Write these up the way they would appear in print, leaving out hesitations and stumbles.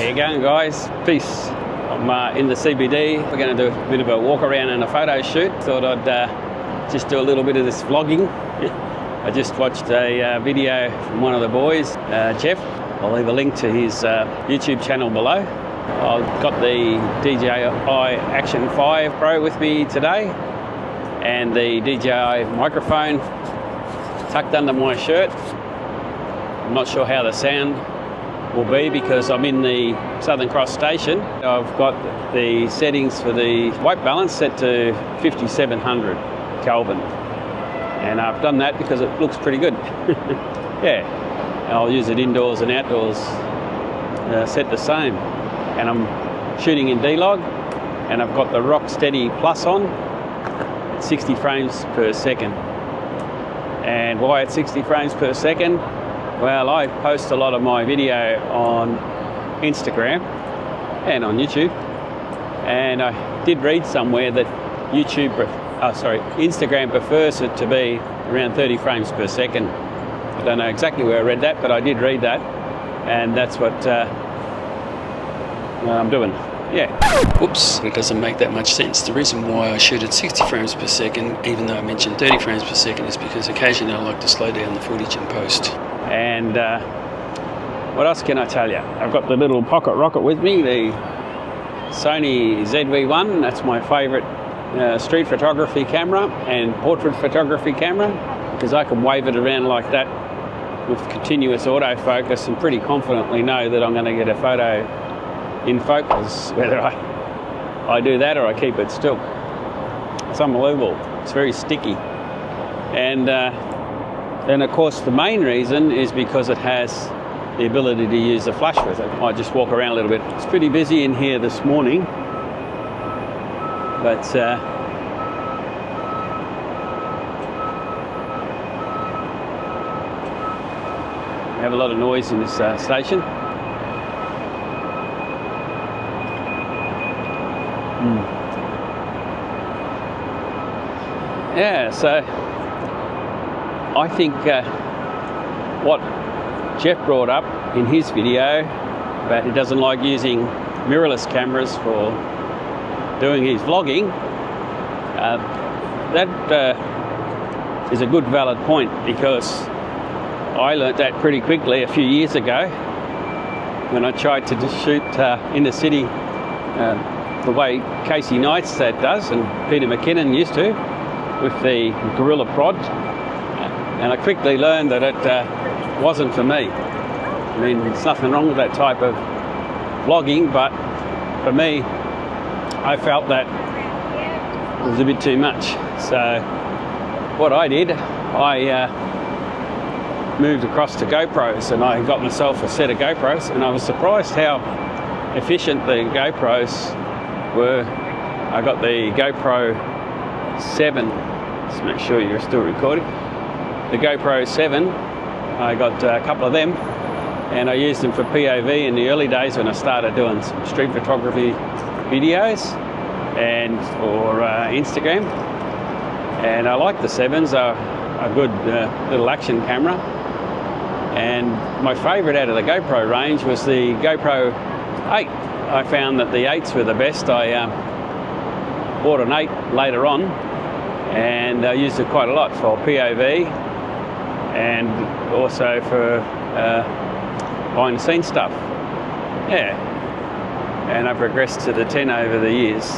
you going, guys? Peace. I'm in the CBD. We're going to do a bit of a walk around and a photo shoot. Thought I'd just do a little bit of this vlogging. I just watched a video from one of the boys, Jeff. I'll leave a link to his YouTube channel below. I've got the DJI Action 5 Pro with me today and the DJI microphone tucked under my shirt. I'm not sure how the sound will be because I'm in the Southern Cross station. I've got the settings for the white balance set to 5700 Kelvin, and I've done that because it looks pretty good. Yeah, I'll use it indoors and outdoors set the same, and I'm shooting in D-Log, and I've got the Rock Steady Plus on at 60 frames per second. And why at 60 frames per second? Well, I post a lot of my video on Instagram and on YouTube, and I did read somewhere that Instagram prefers it to be around 30 frames per second. I don't know exactly where I read that, but I did read that, and that's what I'm doing. Yeah. Whoops, it doesn't make that much sense. The reason why I shoot at 60 frames per second, even though I mentioned 30 frames per second, is because occasionally I like to slow down the footage in post. And what else can I tell you? I've got the little pocket rocket with me, the Sony ZV-1. That's my favourite street photography camera and portrait photography camera, because I can wave it around like that with continuous autofocus and pretty confidently know that I'm going to get a photo in focus, whether I do that or I keep it still. It's unbelievable. It's very sticky. And then of course the main reason is because it has the ability to use a flash with it. I just walk around a little bit. It's pretty busy in here this morning, but we have a lot of noise in this station. Yeah, so I think what Jeff brought up in his video about he doesn't like using mirrorless cameras for doing his vlogging, that is a good valid point, because I learnt that pretty quickly a few years ago when I tried to just shoot in the city the way Casey Neistat does and Peter McKinnon used to with the Gorilla Prod. And I quickly learned that it wasn't for me. I mean, there's nothing wrong with that type of vlogging, but for me, I felt that it was a bit too much. So what I did, I moved across to GoPros, and I got myself a set of GoPros, and I was surprised how efficient the GoPros were. I got the GoPro 7, just make sure you're still recording. The GoPro 7, I got a couple of them, and I used them for POV in the early days when I started doing some street photography videos and for Instagram. And I like the 7s, are a good little action camera. And my favourite out of the GoPro range was the GoPro 8. I found that the 8s were the best. I bought an 8 later on, and I used it quite a lot for POV and also for behind the scenes stuff. Yeah, and I progressed to the 10 over the years,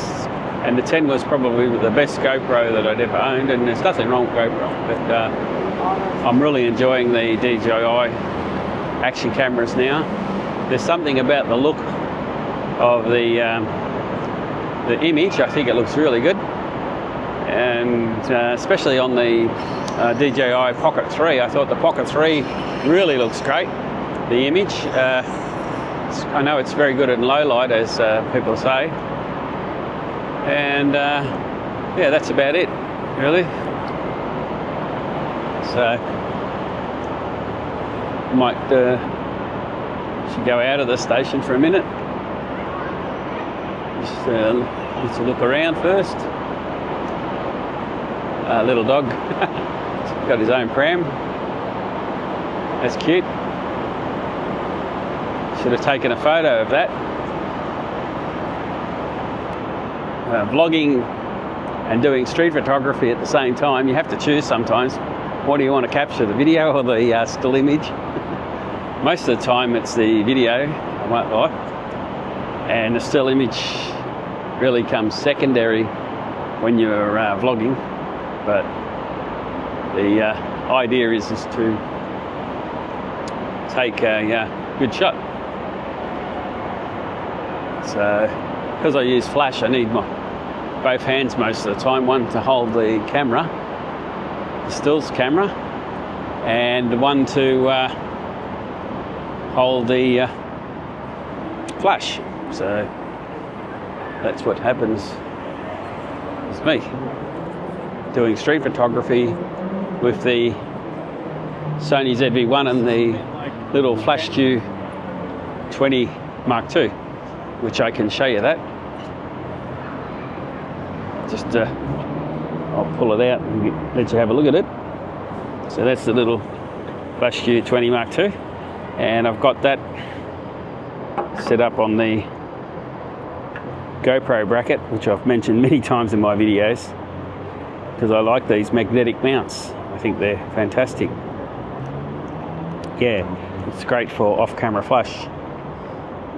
and the 10 was probably the best GoPro that I'd ever owned, and there's nothing wrong with GoPro, but I'm really enjoying the DJI action cameras now. There's something about the look of the image. I think it looks really good, and especially on the DJI Pocket 3. I thought the Pocket 3 really looks great, the image. I know it's very good in low light, as people say, and yeah, that's about it really. So might should go out of the station for a minute. Just need to look around first. Little dog, got his own pram. That's cute. Should have taken a photo of that. Vlogging and doing street photography at the same time, you have to choose sometimes. What do you want to capture, the video or the still image? Most of the time it's the video, I won't lie, and the still image really comes secondary when you're vlogging, but the idea is to take a good shot. So because I use flash, I need both hands most of the time, one to hold the camera, the stills camera, and one to hold the flash. So that's what happens with me doing street photography with the Sony ZV-1 and the little Flash Q20 Mark II, which I can show you that. Just I'll pull it out and let you have a look at it. So that's the little Flash Q20 Mark II, and I've got that set up on the GoPro bracket, which I've mentioned many times in my videos, because I like these magnetic mounts. I think they're fantastic. Yeah, it's great for off-camera flash,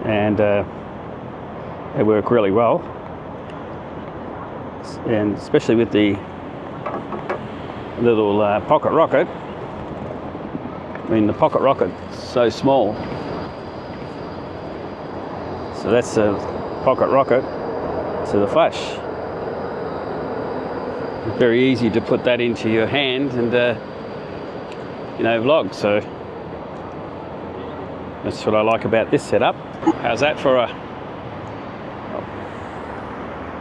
and they work really well, and especially with the little pocket rocket. I mean, the pocket rocket's so small, so that's a pocket rocket to the flash. It's very easy to put that into your hand and vlog. So that's what I like about this setup. How's that for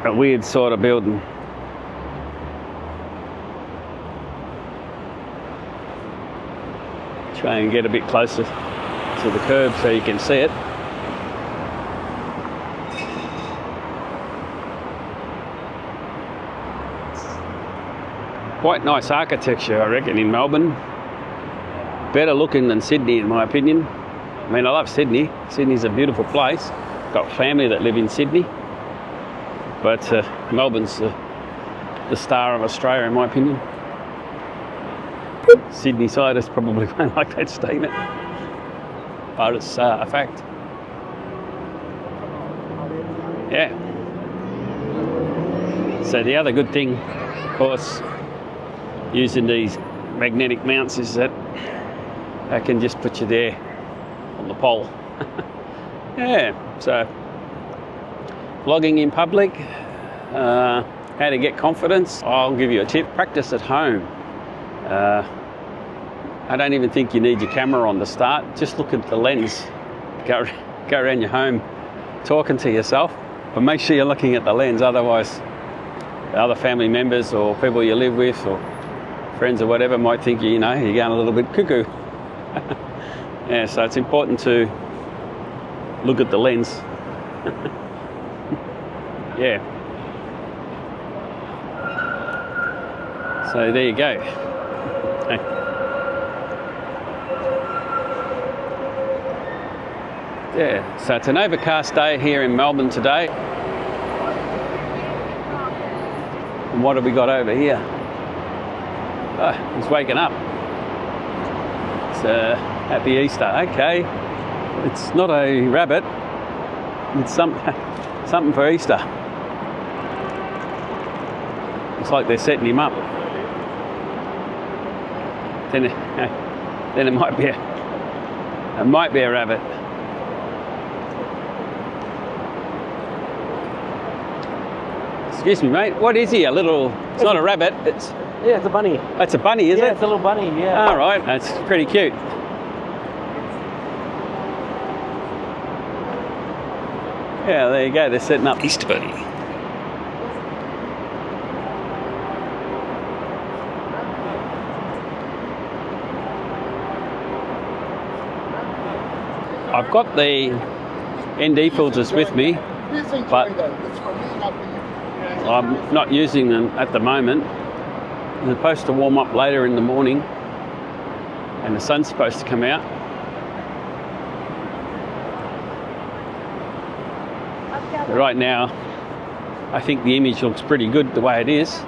a weird sort of building? Try and get a bit closer to the curb so you can see it. Quite nice architecture, I reckon, in Melbourne. Better looking than Sydney, in my opinion. I mean, I love Sydney. Sydney's a beautiful place. Got family that live in Sydney. But Melbourne's the star of Australia, in my opinion. Sydney-siders probably won't like that statement, but it's a fact. Yeah. So the other good thing, of course, using these magnetic mounts is that I can just put you there on the pole. Yeah, so vlogging in public, how to get confidence. I'll give you a tip: practice at home. I don't even think you need your camera on to start. Just look at the lens. Go around your home talking to yourself, but make sure you're looking at the lens, otherwise other family members or people you live with or friends or whatever might think you're going a little bit cuckoo. Yeah, so it's important to look at the lens. Yeah. So there you go. Yeah, so it's an overcast day here in Melbourne today. And what have we got over here? Oh, he's waking up. It's a happy Easter. Okay, it's not a rabbit. It's something for Easter. It's like they're setting him up. Then it might be a rabbit. Excuse me, mate. What is he? It's not a rabbit. Yeah, it's a bunny. It's a bunny, is it? Yeah, it's a little bunny. Yeah. All right, that's pretty cute. Yeah, there you go. They're setting up Easter bunny. I've got the ND filters with me, but I'm not using them at the moment. They're supposed to warm up later in the morning and the sun's supposed to come out. But right now, I think the image looks pretty good the way it is,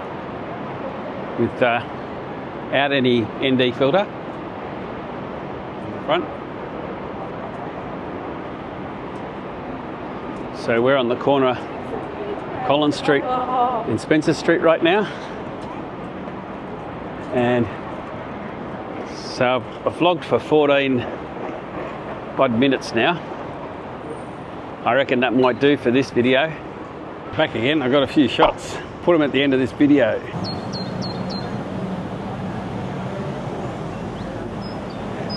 without any ND filter in the front. So we're on the corner of Collins Street in Spencer Street right now, and so I've vlogged for 14 odd minutes now. I reckon that might do for this video. Back again, I got a few shots, put them at the end of this video.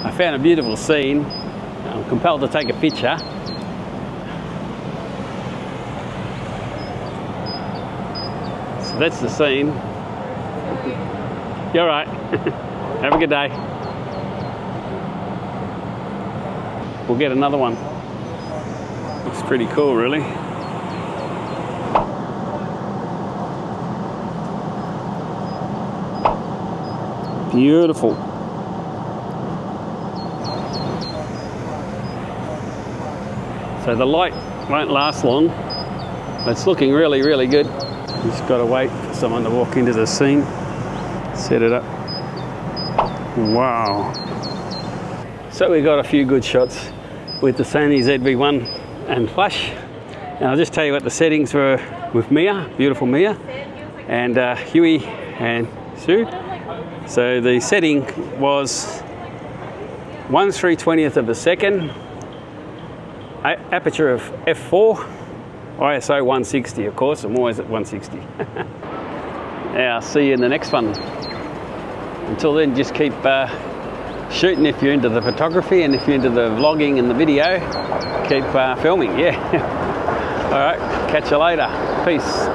I found a beautiful scene. I'm compelled to take a picture. So that's the scene. You're right. Have a good day. We'll get another one. Looks pretty cool, really. Beautiful. So the light won't last long. It's looking really, really good. Just got to wait for someone to walk into the scene. Set it up. Wow. So we got a few good shots with the Sony ZV-1 and Flash. And I'll just tell you what the settings were with Mia, beautiful Mia, and Huey and Sue. So the setting was 1/320th of a second, aperture of f4, ISO 160, of course. I'm always at 160. Yeah, I'll see you in the next one. Until then, just keep shooting if you're into the photography, and if you're into the vlogging and the video, keep filming, yeah. All right, catch you later. Peace.